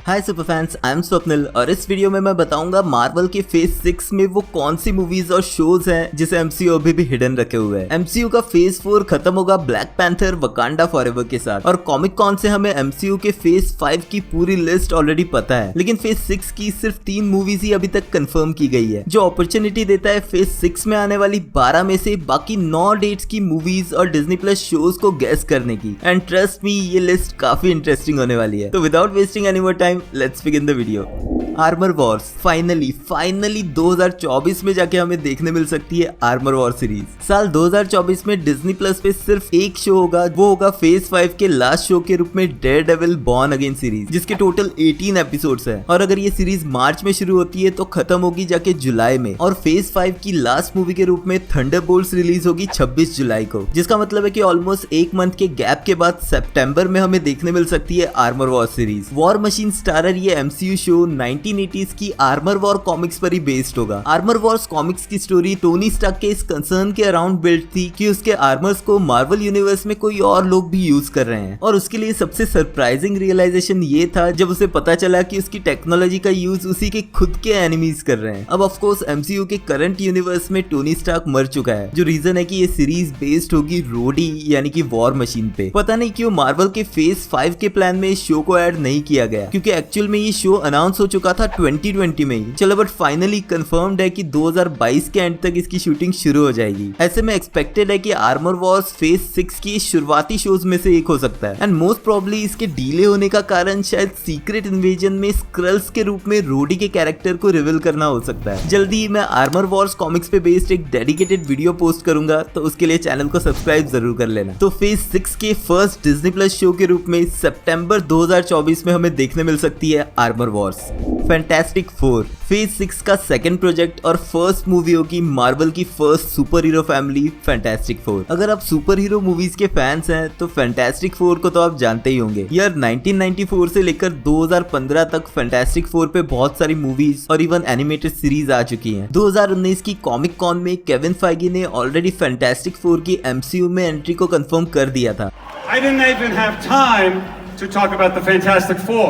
Hi super fans, I am Swapnil और इस video में मैं बताऊंगा मार्वल के फेज 6 में वो कौन सी मूवीज और शोज हैं जिसे एमसीयू अभी भी हिडन रखे हुए हैं। एमसीयू का फेज 4 खत्म होगा ब्लैक पैंथर वकांडा फॉरएवर के साथ और कॉमिक कॉन से हमें एमसीयू के फेज 5 की पूरी लिस्ट ऑलरेडी पता है, लेकिन फेज 6 की सिर्फ 3 मूवीज ही अभी तक कंफर्म की गई है, जो अपॉर्चुनिटी देता है फेज 6 में आने वाली 12 में से बाकी 9 डेट्स की मूवीज और डिज्नी प्लस शोज को गेस करने की। एंड ट्रस्ट मी, ये लिस्ट काफी इंटरेस्टिंग होने वाली है। तो without wasting any more time, let's begin the video। Armor Wars finally 2024 में जाके हमें देखने मिल सकती है आर्मर वॉर सीरीज। साल 2024 में डिज्नी प्लस पे सिर्फ एक शो होगा, वो होगा फेज 5 के लास्ट शो के रूप में डेयरडेविल बॉर्न अगेन सीरीज, जिसके टोटल 18 एपिसोड्स है। और अगर ये सीरीज मार्च में शुरू होती है तो खत्म होगी जाके जुलाई में। और फेज 5 की लास्ट मूवी के रूप में थंडरबोल्ट्स रिलीज होगी 26 जुलाई को, जिसका मतलब है कि ऑलमोस्ट एक मंथ के गैप के बाद सितंबर में हमें देखने मिल सकती है armour war series. War machine starrer ये एमसीयू शो 1980s की आर्मर वॉर कॉमिक्स पर ही बेस्ड होगा। आर्मर वॉर्स कॉमिक्स की स्टोरी टोनी स्टार्क के इस कंसर्न के अराउंड बिल्ड थी कि उसके आर्मर्स को मार्वल यूनिवर्स में कोई और लोग भी यूज कर रहे हैं, और उसके लिए सबसे सरप्राइजिंग रियलाइजेशन ये था जब उसे पता चला कि उसकी टेक्नोलॉजी का यूज उसी के खुद के एनिमीज कर रहे हैं। अब ऑफ कोर्स एमसीयू के करंट यूनिवर्स में टोनी स्टार्क मर चुका है, जो रीजन है कि ये सीरीज बेस्ड होगी रोडी यानी कि वॉर मशीन पे। पता नहीं क्यों मार्वल के फेज 5 के प्लान में इस शो को ऐड नहीं किया गया, क्योंकि एक्चुअल में ये शो अनाउंस हो चुका था 2020 में ही। चलो बट फाइनली कंफर्म्ड है कि 2022 के एंड तक इसकी शूटिंग शुरू हो जाएगी। ऐसे में एक्सपेक्टेड है कि आर्मर वॉर्स फेज 6 की शुरुआती शोज में से एक हो सकता है। एंड मोस्ट प्रोबेबली इसके डिले होने का कारण शायद सीक्रेट इन्वेजन में स्क्रल्स के रूप में रोडी के कैरेक्टर को रिवील करना हो सकता है। जल्दी ही मैं आर्मर वॉर्स कॉमिक्स पे बेस्ड एक डेडिकेटेड वीडियो पोस्ट करूंगा, तो उसके लिए चैनल को सब्सक्राइब जरूर कर लेना। तो फेज 6 के फर्स्ट डिज्नी प्लस शो के रूप में सितंबर 2024 में हमें देखने मिल सकती है आर्मर वॉर्स। फैंटास्टिक 4 फेज 6 का सेकंड प्रोजेक्ट और फर्स्ट मूवी होगी मार्वल की first super hero family fantastic 4। अगर आप सुपर हीरो मूवीज के फैंस हैं तो फैंटास्टिक 4 को तो आप जानते ही होंगे। यार 1994 से लेकर 2015 तक फैंटास्टिक 4 पे बहुत सारी मूवीज और इवन एनिमेटेड सीरीज आ चुकी हैं। 2019 की कॉमिक कॉन में केविन फाइगी ने ऑलरेडी फैंटास्टिक 4 की एमसीयू में एंट्री को कंफर्म कर दिया था। I didn't even have time to talk about the Fantastic Four.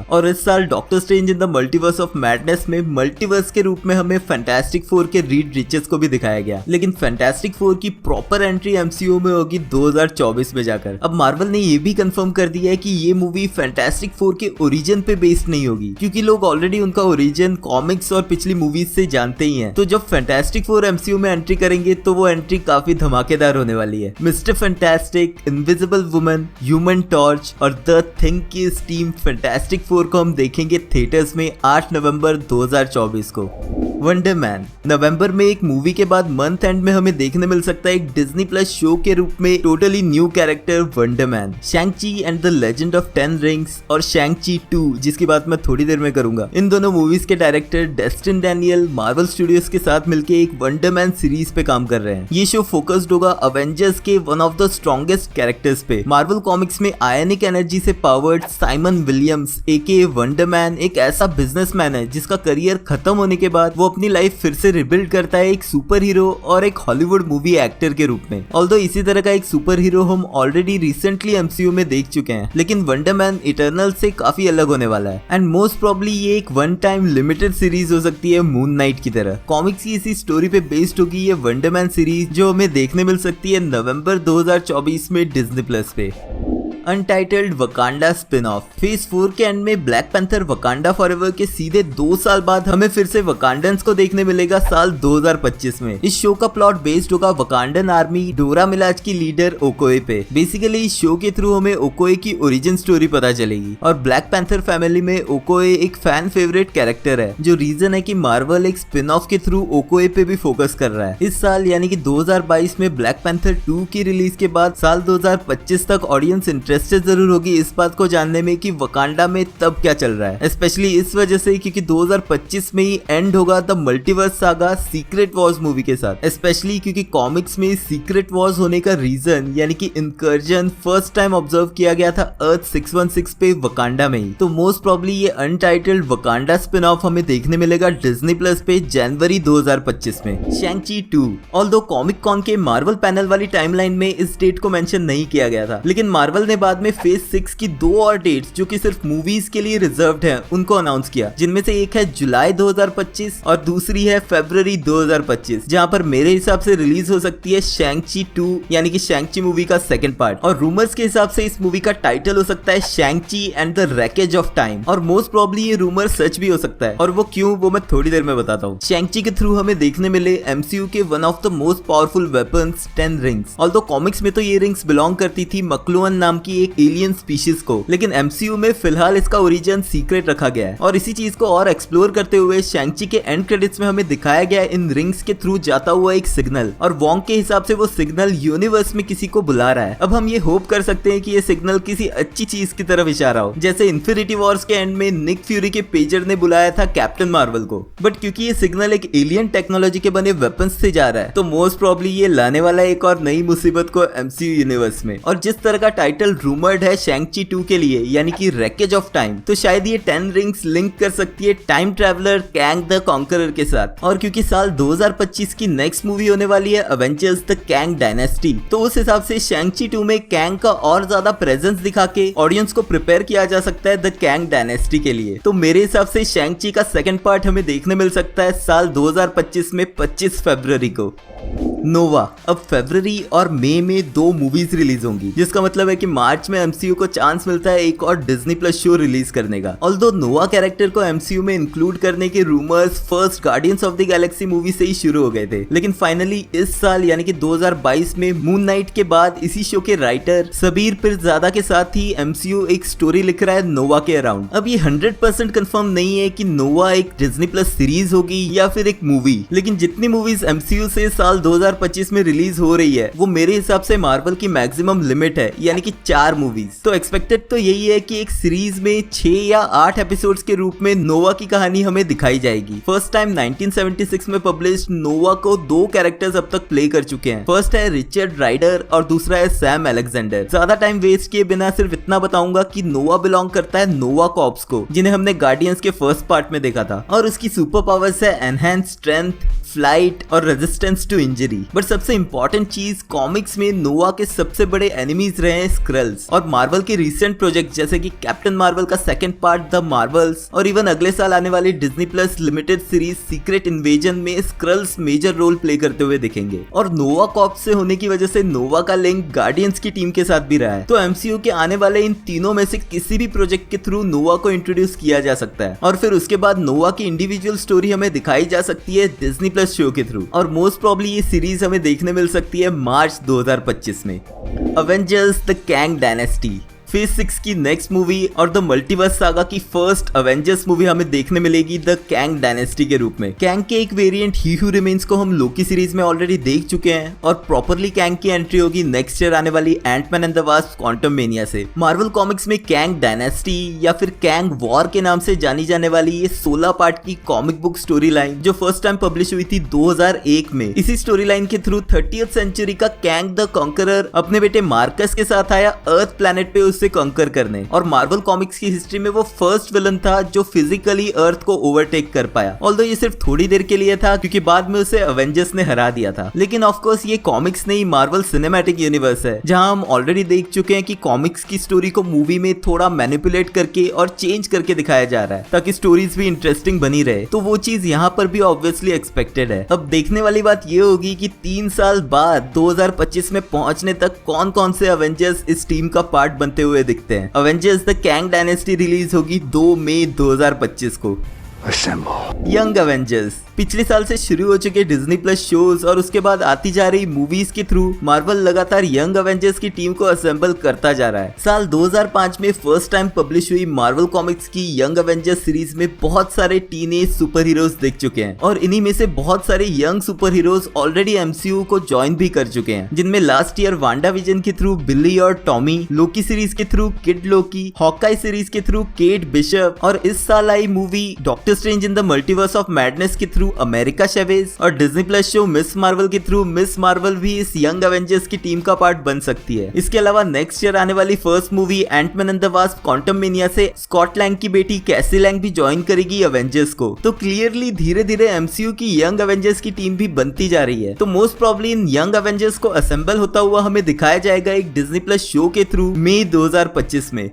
और इस साल doctor Strange in the Multiverse of madness में मल्टीवर्स के रूप में हमें फैंटास्टिक 4 के रीड रिचेस को भी दिखाया गया, लेकिन फैंटास्टिक 4 की प्रॉपर एंट्री एमसीयू में होगी 2024 में जाकर। अब मार्वल ने ये भी कंफर्म कर दिया है कि ये मूवी फैंटास्टिक 4 के ओरिजिन पे बेस्ड नहीं होगी, क्योंकि लोग ऑलरेडी उनका ओरिजिन कॉमिक्स और पिछली मूवीज से जानते ही हैं। तो जब फैंटास्टिक 4 एमसीयू में एंट्री करेंगे तो वो एंट्री काफी धमाकेदार होने वाली है। Mister fantastic, invisible woman, human torch और द थिंग की इस टीम फैंटास्टिक 4 को हम देखेंगे थिएटर्स में 8 नवंबर 2024 को। वंडर मैन नवंबर में एक मूवी के बाद मंथ एंड में हमें देखने मिल सकता है एक डिज्नी प्लस शो के रूप में totally new character wonder man. शैंग-ची and the legend of 10 rings और शैंग-ची 2, जिसकी बात मैं थोड़ी देर में करूंगा, इन दोनों मूवीज के director destine Daniel Marvel studios के साथ मिलकर एक वंडर मैन सीरीज पे काम कर रहे हैं। ये शो फोकस्ड होगा अवेंजर्स के one of the strongest characters पे। मार्वल कॉमिक्स में आयनिक एनर्जी से पावर्ड साइमन विलियम्स एके वंडर मैन एक ऐसा बिजनेसमैन है जिसका करियर खत्म होने के बाद वो अपनी लाइफ फिर से रिबिल्ड करता है एक सुपर हीरो और एक हॉलीवुड मूवी एक्टर के रूप में। ऑल्दो इसी तरह का एक सुपर हीरो हम ऑलरेडी रिसेंटली एमसीयू में देख चुके हैं, लेकिन वंडर मैन इटर्नल से काफी अलग होने वाला है। एंड मोस्ट प्रोबेबली ये एक वन टाइम लिमिटेड सीरीज हो सकती है मून नाइट की तरह। कॉमिक्स की इसी स्टोरी पे बेस्ड होगी ये वंडर मैन सीरीज, जो हमें देखने मिल सकती है नवंबर 2024 में डिज्नी प्लस पे। Untitled Wakanda spin off phase 4 के एंड में ब्लैक पैंथर वकांडा फॉरएवर के सीधे 2 साल बाद हमें फिर से वकांडन्स को देखने मिलेगा साल 2025 में। इस शो का प्लॉट बेस्ड होगा वकांडन आर्मी डोरा मिलाज की लीडर ओकोए पे। बेसिकली इस शो के थ्रू हमें ओकोए की ओरिजिन स्टोरी पता चलेगी, और ब्लैक पैंथर फैमिली में ओकोए एक फैन फेवरेट कैरेक्टर है, जो रीजन है कि मार्वल एक स्पिन ऑफ के थ्रू ओकोए पे भी फोकस कर रहा है। इस साल यानी कि 2022 में ब्लैक पैंथर 2 की रिलीज के बाद साल 2025 तक ऑडियंस इंटरेस्टेड जरूर होगी इस बात को जानने में कि वकांडा में तब क्या चल रहा है, स्पेशली इस वजह से क्योंकि 2025 में ही एंड होगा the multiverse saga secret Wars movie के साथ, स्पेशली क्योंकि कॉमिक्स में सीक्रेट वॉर्स होने का रीजन यानी कि इंकर्जन फर्स्ट टाइम ऑब्जर्व किया गया था अर्थ 616 पे वकांडा में ही। तो मोस्ट प्रॉब्ली ये अनटाइटल्ड वकांडा स्पिन ऑफ हमें देखने मिलेगा डिज्नी प्लस पे जनवरी 2025 में। शैंग-ची 2 ऑल्दो कॉमिक कॉन के मार्वल पैनल वाली टाइमलाइन में इस डेट को मेंशन नहीं किया गया था, लेकिन मार्वल ने बाद में फेज 6 की 2 और डेट्स जो कि सिर्फ मूवीज के लिए रिजर्व्ड है उनको अनाउंस किया, जिनमें से एक है जुलाई 2025 और दूसरी है फरवरी 2025, जहां पर मेरे हिसाब से रिलीज हो सकती है शैंग-ची 2 यानी कि शैंग-ची मूवी का सेकंड पार्ट। और रूमर्स के हिसाब से इस मूवी का टाइटल हो सकता है शैंग-ची and the wreckage of time, और मोस्ट प्रॉब्ली ये रूमर सच भी हो सकता है, और वो क्यों वो मैं थोड़ी देर में बताता हूँ। शैंग-ची के थ्रू हमें देखने मिले एमसीयू के one of the most powerful weapons 10 rings. Although comics में तो ये रिंग्स बिलोंग करती थी मक्लुअन नाम की एक एलियन स्पीशीज को, लेकिन एमसीयू में फिलहाल इसका ओरिजिन सीक्रेट रखा गया है। और इसी चीज को और एक्सप्लोर करते हुए शैंग-ची के एंड क्रेडिट्स में हमें दिखाया गया है इन रिंग्स के थ्रू जाता हुआ एक सिग्नल, और वोंग के हिसाब से वो सिग्नल यूनिवर्स में किसी को बुला रहा है। अब हम ये होप कर सकते हैं कि ये सिग्नल किसी अच्छी चीज की तरफ इशारा हो, जैसे इन्फिनिटी वॉर्स के एंड में निक फ्यूरी के पेजर ने बुलाया था कैप्टन मार्वल को। बट क्योंकि ये सिग्नल एक एलियन टेक्नोलॉजी के बने वेपन्स से जा रहा है, तो मोस्ट प्रॉब्ली ये लाने वाला है एक और नई मुसीबत को एमसीयू यूनिवर्स में। और जिस तरह का टाइटल रूमर्ड है शैंग-ची 2 के लिए यानी कि रैकेज ऑफ टाइम, तो शायद ये 10 रिंग्स लिंक कर सकती है time traveller Kang the conqueror के साथ। और क्योंकि साल 2025 की नेक्स्ट मूवी होने वाली है अवेंजर्स द कैंग डायनेस्टी, तो उस हिसाब से शैंग-ची 2 में कैंग का और ज्यादा प्रेजेंस दिखा के ऑडियंस को प्रिपेयर किया जा सकता है द कैंग डायनेस्टी के लिए। तो मेरे हिसाब से शैंग-ची का सेकंड पार्ट हमें देखने मिल सकता है साल 2025 में 25 फरवरी को। नोवा अब फरवरी और मई में 2 मूवीज रिलीज होंगी, जिसका मतलब है कि मार्च में एमसीयू को चांस मिलता है एक और डिज्नी प्लस शो रिलीज करने का। ऑल्दो नोवा कैरेक्टर को एमसीयू में इंक्लूड करने के rumours first guardians of the Galaxy movie से ही शुरू हो गए थे, लेकिन फाइनली इस साल यानी कि 2022 में मून नाइट के बाद इसी शो के राइटर सबीर पिरजादा के साथ ही एमसीयू एक स्टोरी लिख रहा है नोवा के अराउंड। अब ये 100% कंफर्म नहीं है कि नोवा एक डिज्नी प्लस सीरीज होगी या फिर एक मूवी, लेकिन जितनी मूवीज एमसीयू से साल 2025 में रिलीज हो रही है वो मेरे हिसाब से मार्वल की मैक्सिमम लिमिट है, यानी कि 4 मूवीज। तो एक्सपेक्टेड तो यही है कि एक सीरीज में 6 या 8 एपिसोड्स के रूप में नोवा की कहानी हमें दिखाई जाएगी। फर्स्ट टाइम 1976 में पब्लिश्ड नोवा को 2 कैरेक्टर्स अब तक प्ले कर चुके हैं। फर्स्ट है रिचर्ड राइडर और दूसरा है सैम अलेक्जेंडर। ज्यादा टाइम वेस्ट किए बिना सिर्फ इतना बताऊंगा कि नोवा बिलोंग करता है नोवा कॉर्प्स को, जिन्हें हमने गार्डियंस के फर्स्ट पार्ट में देखा था, और उसकी सुपर पावर्स है एनहांस स्ट्रेंथ, फ्लाइट और रेजिस्टेंस टू इंजरी। बट सबसे इंपॉर्टेंट चीज, कॉमिक्स में नोवा के सबसे बड़े एनिमीज रहे हैं स्क्रल्स, और मार्वल के रिसेंट प्रोजेक्ट जैसे कि कैप्टन मार्वल का सेकंड पार्ट द मार्वल्स, और इवन अगले साल आने वाली Disney plus limited series secret invasion में स्क्रल्स मेजर रोल प्ले करते हुए दिखेंगे। और नोवा कॉर्प्स से होने की वजह से नोवा का लिंक गार्डियंस की टीम के साथ भी रहा है, तो एमसीयू के आने वाले इन तीनों में से किसी भी प्रोजेक्ट के थ्रू नोवा को इंट्रोड्यूस किया जा सकता है, और फिर उसके बाद नोवा की इंडिविजुअल स्टोरी हमें दिखाई जा सकती है डिज्नी प्लस शो के थ्रू, और मोस्ट प्रॉब्ली ये सीरीज हमें देखने मिल सकती है मार्च 2025 में। Avengers the Kang dynasty phase 6 की नेक्स्ट मूवी और द मल्टीवर्स सागा की फर्स्ट अवेंजर्स मूवी हमें देखने मिलेगी द कैंग डायनेस्टी के रूप में। कैंग के एक वेरिएंट ही हू रिमेन्स को हम लोकी सीरीज में ऑलरेडी देख चुके हैं, और प्रॉपरली कैंग की एंट्री होगी नेक्स्ट ईयर आने वाली Ant Man and the Wasp Quantumania से। मार्वल कॉमिक्स में कैंग डायनेस्टी या फिर कैंग वॉर के नाम से जानी जाने वाली ये 16 पार्ट की कॉमिक बुक स्टोरी लाइन जो फर्स्ट टाइम पब्लिश हुई थी 2001 में। इसी स्टोरी लाइन के थ्रू 30th सेंचुरी का कैंग द कॉन्करर अपने बेटे मार्कस के साथ आया अर्थ प्लैनेट पे उसे कॉन्कर करने, और मार्वल कॉमिक्स की हिस्ट्री में वो फर्स्ट विलन था जो फिजिकली अर्थ को ओवरटेक कर पाया। ऑल्दो ये सिर्फ थोड़ी देर के लिए था क्योंकि बाद में उसे अवेंजर्स ने हरा दिया था, लेकिन ऑफ कोर्स ये कॉमिक्स नहीं मार्वल सिनेमैटिक यूनिवर्स है, जहां हम ऑलरेडी देख चुके हैं कि कॉमिक्स की स्टोरी को मूवी में थोड़ा मैनिपुलेट करके और चेंज करके दिखाया जा रहा है ताकि स्टोरीज भी इंटरेस्टिंग बनी रहे। तो वो चीज यहाँ पर भी ऑब्वियसली एक्सपेक्टेड है। अब देखने वाली बात ये होगी कि 3 साल बाद 2025 में पहुंचने तक कौन कौन से अवेंजर्स इस टीम का पार्ट बनते हुए दिखते हैं। Avengers the Kang dynasty release होगी 2 मई 2025 को। यंग अवेंजर्स पिछले साल से शुरू हो चुके डिज्नी प्लस शोज और उसके बाद आती जा रही मूवीज के थ्रू मार्वल लगातार यंग अवेंजर्स की टीम को असेंबल करता जा रहा है। साल 2005 में फर्स्ट टाइम पब्लिश हुई मार्वल कॉमिक्स की यंग अवेंजर्स सीरीज में बहुत सारे टीनेज सुपर हीरोज दिख चुके हैं, और इन्हीं में से बहुत सारे young super heroes already MCU को ज्वाइन भी कर चुके हैं, जिनमें लास्ट ईयर वांडा विजन के थ्रू बिली और टॉमी, लोकी सीरीज के through kid Loki, Hawkeye series के थ्रू केट बिशप, और इस साल आई movie Doctor Strange in the Multiverse of Madness के थ्रू थ्रू अमेरिका शेवेज और Disney plus show Ms Marvel के थ्रू मिस मार्वल भी इस यंग एवेंजर्स की टीम का पार्ट बन सकती है। इसके अलावा नेक्स्ट ईयर आने वाली first movie Ant Man and the Wasp Quantumania से स्कॉट लैंग की बेटी कैसी लैंग भी ज्वाइन करेगी एवेंजर्स को। तो क्लियरली धीरे धीरे एमसीयू की यंग एवेंजर्स की टीम भी बनती जा रही है। तो most probably in young Avengers को असेंबल होता हुआ हमें दिखाया जाएगा एक डिज्नी प्लस शो के थ्रू मई 2025 में।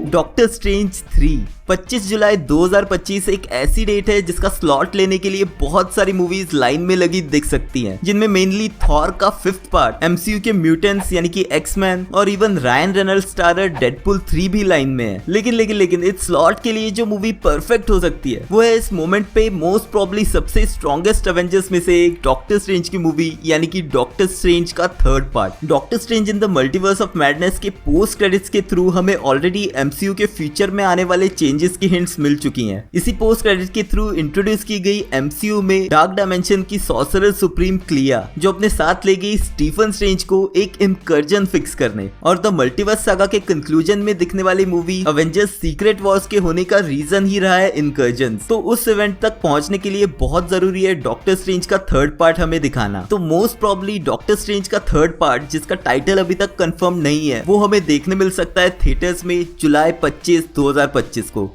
डॉक्टर स्ट्रेंज 3 25 जुलाई 2025 एक ऐसी डेट है जिसका स्लॉट लेने के लिए बहुत सारी मूवीज लाइन में लगी दिख सकती हैं, जिनमें मेनली थॉर का 5th पार्ट, एमसीयू के म्यूटेंट्स यानी कि एक्समैन और even Ryan Reynolds starrer Deadpool 3 भी लाइन में है। लेकिन इस स्लॉट के लिए जो मूवी परफेक्ट हो सकती है वो है इस मोमेंट पे मोस्ट प्रॉब्ली सबसे स्ट्रॉन्गेस्ट एवेंजर्स में से एक डॉक्टर स्ट्रेंज की मूवी यानी कि डॉक्टर स्ट्रेंज का 3rd part. Doctor Strange in the Multiverse of Madness के पोस्ट क्रेडिट्स के थ्रू हमें ऑलरेडी एमसीयू के फ्यूचर में आने वाले चेंजेस की हिंट्स मिल चुकी हैं। इसी पोस्ट क्रेडिट के थ्रू इंट्रोड्यूस की गई एमसीयू में डार्क डायमेंशन की सॉर्सरर सुप्रीम क्लिया जो अपने साथ ले गई स्टीफन स्ट्रेंज को एक इनकर्जन फिक्स करने, और द मल्टीवर्स सागा के कंक्लूजन में दिखने वाली मूवी अवेंजर्स सीक्रेट वॉर्स के होने का रीजन ही रहा है इनकर्जन। तो उस इवेंट तक पहुंचने के लिए बहुत जरूरी है डॉक्टर स्ट्रेंज का 3rd पार्ट हमें दिखाना। तो मोस्ट प्रॉब्ली डॉक्टर स्ट्रेंज का 3rd पार्ट जिसका टाइटल अभी तक कंफर्म नहीं है वो हमें देखने मिल सकता है थिएटर्स में जुलाई 25, 2025 को।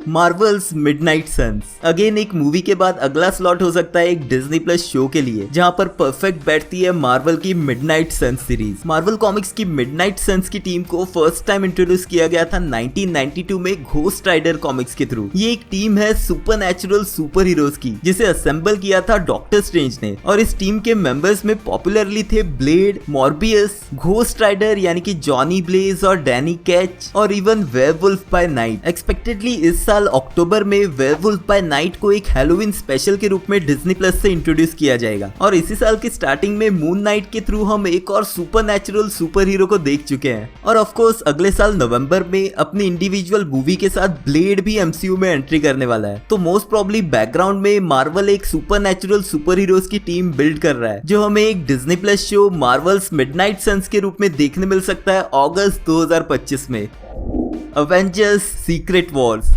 मार्वल्स मिडनाइट सन्स अगेन एक मूवी के बाद अगला स्लॉट हो सकता है एक डिज्नी प्लस शो के लिए जहां पर परफेक्ट बैठती है मार्वल की Midnight Sons series. Marvel Comics की मिडनाइट सन्स की टीम को फर्स्ट टाइम इंट्रोड्यूस किया गया था 1992 में घोस्ट राइडर कॉमिक्स के थ्रू। ये एक टीम है सुपरनैचुरल सुपर हीरोज की जिसे असेंबल किया था डॉक्टर स्ट्रेंज ने, और इस टीम के मेंबर्स में पॉपुलरली थे ब्लेड, मॉर्बियस, घोस्ट राइडर यानी कि जॉनी ब्लेज और डैनी कैच और even Werewolf by Night. Expectedly इस साल अक्टूबर में वेयरवुल्फ बाय नाइट को एक हैलोवीन स्पेशल के रूप में डिज्नी प्लस से इंट्रोड्यूस किया जाएगा, और इसी साल की स्टार्टिंग में मून नाइट के थ्रू हम एक और सुपरनैचुरल सुपर हीरो को देख चुके हैं। और ऑफ कोर्स अगले साल नवंबर में अपनी इंडिविजुअल मूवी के साथ ब्लेड भी एमसीयू में एंट्री करने वाला है। तो मोस्ट प्रॉब्ली बैकग्राउंड में मार्वल एक सुपरनैचुरल सुपर हीरोज की टीम बिल्ड कर रहा है जो हमें एक Disney plus show Marvel's Midnight Sons के रूप में देखने मिल सकता है अगस्त 2025 में। अवेंजर्स सीक्रेट वॉर्स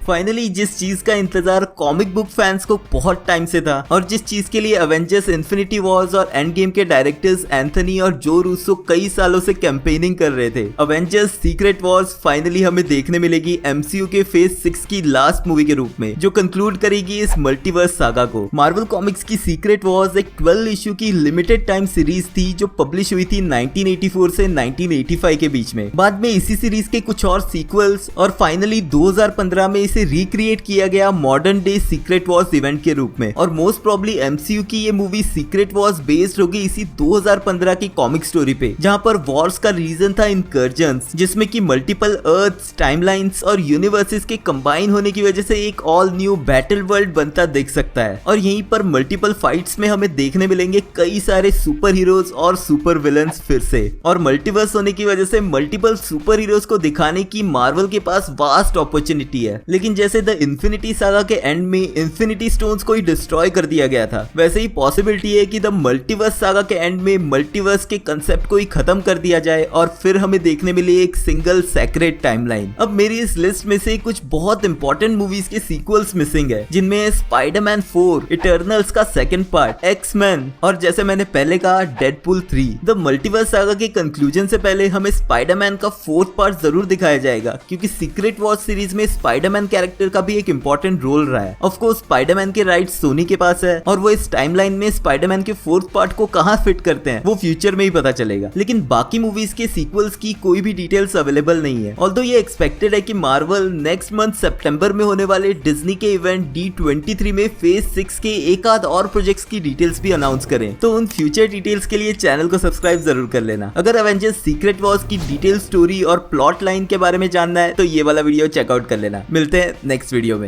फाइनली जिस चीज का इंतजार कॉमिक बुक फैंस को बहुत टाइम से था और जिस चीज के लिए एवेंजर्स इन्फिनिटी वॉर्स और एंड गेम के डायरेक्टर्स एंथनी और जो रूसो कई सालों से कैंपेनिंग कर रहे थे, अवेंजर्स सीक्रेट वॉर्स फाइनली हमें देखने मिलेगी एमसीयू के फेज 6 की लास्ट मूवी के रूप में जो कंक्लूड करेगी इस मल्टीवर्स सागा को। मार्वल कॉमिक्स की सीक्रेट वॉर्स एक 12 इश्यू की लिमिटेड टाइम सीरीज थी जो पब्लिश हुई थी 1984 से 1985 के बीच में। बाद में इसी सीरीज के कुछ और सीक्वल्स और फाइनली 2015 में इसे रिक्रिएट किया गया modern day secret Wars event के रूप में। और मोस्ट प्रॉब्ली एमसीयू की ये मूवी सीक्रेट वॉर्स बेस्ड होगी इसी 2015 की कॉमिक स्टोरी पे जहां पर वॉर्स का रीजन था इनकर्जन्स, जिसमें कि मल्टीपल अर्थ्स, टाइमलाइंस और यूनिवर्सेस के कंबाइन होने की वजह से एक ऑल न्यू बैटल वर्ल्ड बनता दिख सकता है। और यहीं पर मल्टीपल फाइट्स में हमें देखने मिलेंगे कई सारे सुपर हीरोज और सुपर विलन्स फिर से। और मल्टीवर्स होने की वजह से मल्टीपल सुपर हीरोज को दिखाने की मार्वल के पास वास्ट अपॉर्चुनिटी है। लेकिन जैसे द इन्फिनिटी सागा के एंड में इन्फिनिटी स्टोन्स को ही डिस्ट्रॉय कर दिया गया था, वैसे ही पॉसिबिलिटी है कि द मल्टीवर्स सागा के एंड में मल्टीवर्स के कंसेप्ट को ही खत्म कर दिया जाए और फिर हमें देखने मिले एक सिंगल सेक्रेट टाइमलाइन। अब मेरी इस लिस्ट में से कुछ बहुत इंपॉर्टेंट मूवीज के सीक्वल्स मिसिंग है जिनमें स्पाइडरमैन 4, इटर्नल्स का 2nd पार्ट, एक्समैन और जैसे मैंने पहले कहा डेडपुल 3। द मल्टीवर्स सागा के कंक्लूजन से पहले हमें स्पाइडरमैन का 4th पार्ट जरूर दिखाया जाएगा क्योंकि सीक्रेट वॉर्स सीरीज में स्पाइडरमैन कैरेक्टर का भी एक इंपॉर्टेंट रोल रहा है। ऑफ कोर्स स्पाइडरमैन के राइट्स सोनी के पास है और वो इस टाइमलाइन में स्पाइडरमैन के 4th पार्ट को कहां फिट करते हैं वो फ्यूचर में ही पता चलेगा। लेकिन बाकी मूवीज के सीक्वल्स की कोई भी डिटेल्स अवेलेबल नहीं है। ऑल्दो ये एक्सपेक्टेड है कि मार्वल नेक्स्ट मंथ सितंबर में होने वाले डिज्नी के इवेंट D23 में फेज 6 के एक आध और प्रोजेक्ट्स की डिटेल्स भी अनाउंस करें, तो उन फ्यूचर डिटेल्स के लिए चैनल को सब्सक्राइब जरूर कर लेना। अगर एवेंजर्स सीक्रेट वॉर्स की डिटेल स्टोरी और प्लॉट लाइन के बारे में जानना है तो ये वाला वीडियो चेकआउट कर लेना। मिलते हैं नेक्स्ट वीडियो में।